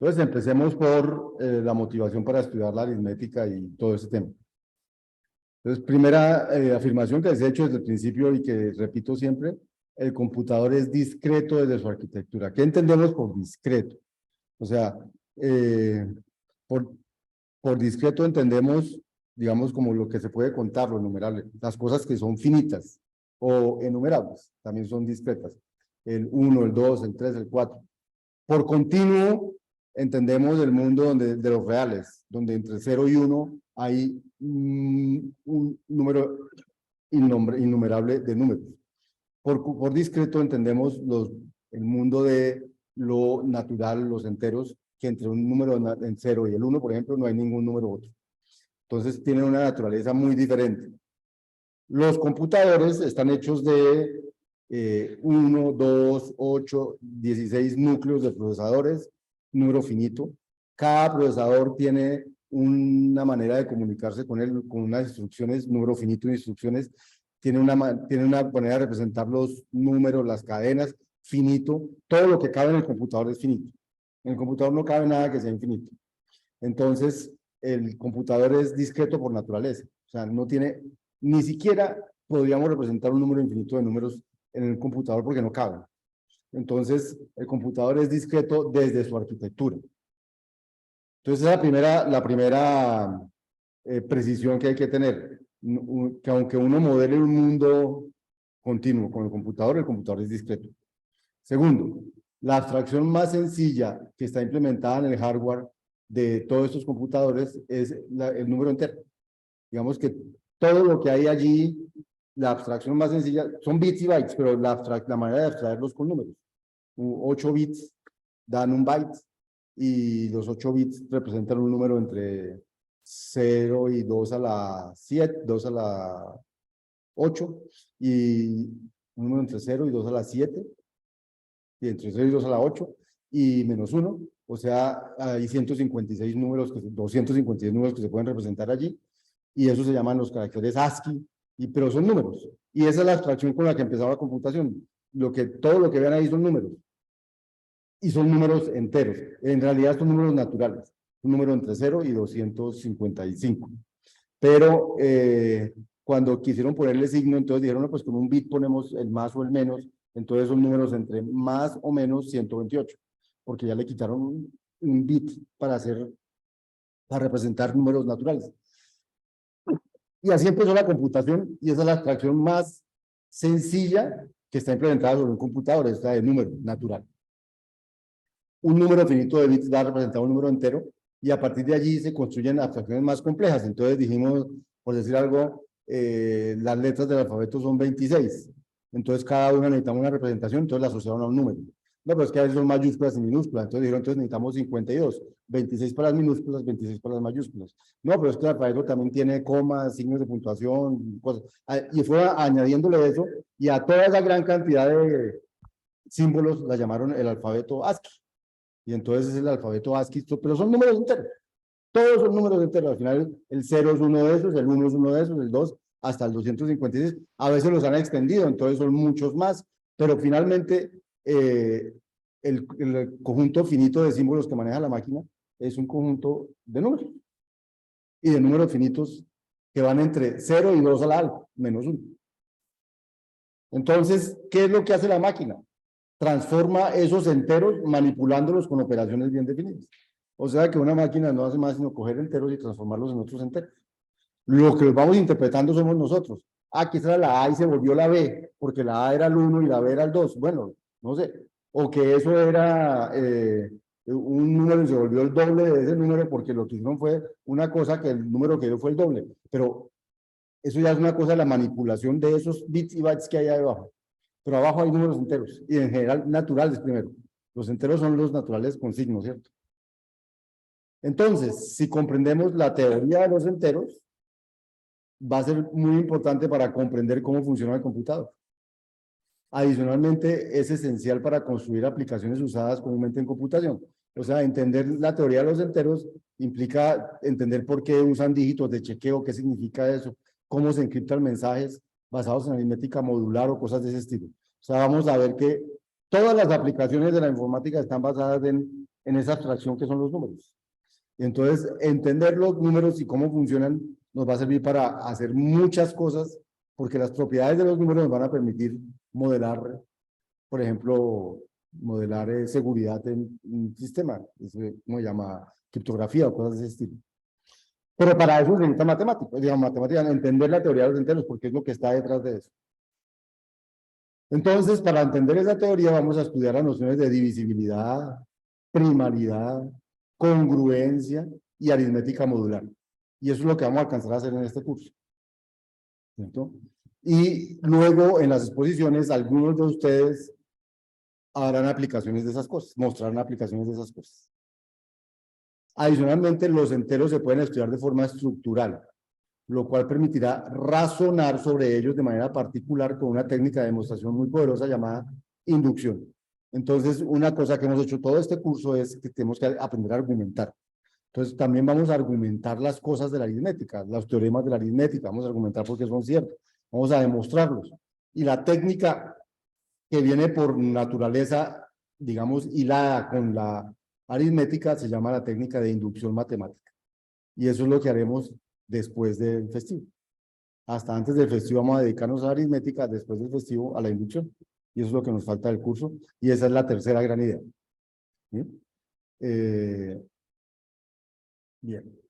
Entonces, empecemos por la motivación para estudiar la aritmética y todo ese tema. Entonces, primera afirmación que les he hecho desde el principio y que repito siempre, el computador es discreto desde su arquitectura. ¿Qué entendemos por discreto? O sea, eh, por, por discreto entendemos, digamos, como lo que se puede contar, lo numerable, las cosas que son finitas o enumerables, también son discretas. El 1, el 2, el 3, el 4. Por continuo, entendemos el mundo de los reales, donde entre 0 y 1 hay un número innumerable de números. Por discreto entendemos el mundo de lo natural, los enteros, que entre un número en 0 y el 1, por ejemplo, no hay ningún número otro. Entonces tienen una naturaleza muy diferente. Los computadores están hechos de 1, 2, 8, 16 núcleos de procesadores, número finito. Cada procesador tiene una manera de comunicarse con él, con unas instrucciones, número finito de instrucciones. Tiene una manera de representar los números, las cadenas, finito. Todo lo que cabe en el computador es finito. En el computador no cabe nada que sea infinito. Entonces, el computador es discreto por naturaleza. O sea, no tiene, ni siquiera podríamos representar un número infinito de números en el computador porque no caben. Entonces, el computador es discreto desde su arquitectura. Entonces, esa es la primera precisión que hay que tener. Que aunque uno modele un mundo continuo con el computador es discreto. Segundo, la abstracción más sencilla que está implementada en el hardware de todos estos computadores es el número entero. Digamos que todo lo que hay allí, la abstracción más sencilla, son bits y bytes, pero la manera de abstraerlos con números. 8 bits dan un byte y los 8 bits representan un número entre 0 y 2 a la 7, 2 a la 8, y un número entre 0 y 2 a la 7, y entre 0 y 2 a la 8, y menos 1, o sea, hay 156 números, 256 números que se pueden representar allí, y eso se llaman los caracteres ASCII, pero son números, y esa es la abstracción con la que empezaba la computación. Todo lo que vean ahí son números, y son números enteros, en realidad son números naturales, un número entre 0 y 255, pero cuando quisieron ponerle signo, entonces dijeron, no, pues con un bit ponemos el más o el menos, entonces son números entre más o menos 128, porque ya le quitaron un bit para representar números naturales. Y así empezó la computación, y esa es la abstracción más sencilla que está implementada sobre un computador, esta de número natural. Un número finito de bits da representado un número entero, y a partir de allí se construyen abstracciones más complejas. Entonces dijimos, por decir algo, las letras del alfabeto son 26. Entonces cada una necesitamos una representación, entonces la asociaron a un número. No, pero es que a veces son mayúsculas y minúsculas. Entonces dijeron, entonces necesitamos 52. 26 para las minúsculas, 26 para las mayúsculas. No, pero es que el alfabeto también tiene comas, signos de puntuación, cosas. Y fue añadiéndole eso, y a toda esa gran cantidad de símbolos la llamaron el alfabeto ASCII. Y entonces es el alfabeto ASCII, pero son números enteros. Todos son números enteros. Al final el 0 es uno de esos, el 1 es uno de esos, el 2 hasta el 256. A veces los han extendido, entonces son muchos más. Pero finalmente el conjunto finito de símbolos que maneja la máquina es un conjunto de números. Y de números finitos que van entre 0 y 2 a la alfa, menos 1. Entonces, ¿qué es lo que hace la máquina? Transforma esos enteros manipulándolos con operaciones bien definidas. O sea que una máquina no hace más sino coger enteros y transformarlos en otros enteros. Lo que los vamos interpretando somos nosotros. Ah, quizás era la A y se volvió la B, porque la A era el 1 y la B era el 2. Bueno, no sé. O que eso era un número y se volvió el doble de ese número porque lo que hicieron fue una cosa que el número que dio fue el doble. Pero eso ya es una cosa de la manipulación de esos bits y bytes que hay ahí abajo. Pero abajo hay números enteros, y en general naturales primero. Los enteros son los naturales con signo, ¿cierto? Entonces, si comprendemos la teoría de los enteros, va a ser muy importante para comprender cómo funciona el computador. Adicionalmente, es esencial para construir aplicaciones usadas comúnmente en computación. O sea, entender la teoría de los enteros implica entender por qué usan dígitos de chequeo, qué significa eso, cómo se encriptan mensajes basados en aritmética modular o cosas de ese estilo. O sea, vamos a ver que todas las aplicaciones de la informática están basadas en en esa abstracción que son los números. Y entonces, entender los números y cómo funcionan nos va a servir para hacer muchas cosas, porque las propiedades de los números nos van a permitir modelar, por ejemplo, modelar seguridad en un sistema, como se llama, criptografía o cosas de ese estilo. Pero para eso se necesita matemáticas, digamos, matemáticas, entender la teoría de los enteros, porque es lo que está detrás de eso. Entonces, para entender esa teoría, vamos a estudiar las nociones de divisibilidad, primalidad, congruencia y aritmética modular. Y eso es lo que vamos a alcanzar a hacer en este curso. ¿Cierto? Y luego, en las exposiciones, algunos de ustedes harán aplicaciones de esas cosas, mostrarán aplicaciones de esas cosas. Adicionalmente, los enteros se pueden estudiar de forma estructural, lo cual permitirá razonar sobre ellos de manera particular con una técnica de demostración muy poderosa llamada inducción. Entonces, una cosa que hemos hecho todo este curso es que tenemos que aprender a argumentar. Entonces, también vamos a argumentar las cosas de la aritmética, los teoremas de la aritmética, vamos a argumentar por qué son ciertos, vamos a demostrarlos. Y la técnica que viene por naturaleza, digamos, hilada con la aritmética, se llama la técnica de inducción matemática. Y eso es lo que haremos después del festivo. Hasta antes del festivo vamos a dedicarnos a la aritmética, después del festivo a la inducción. Y eso es lo que nos falta del curso. Y esa es la tercera gran idea. ¿Sí? Bien.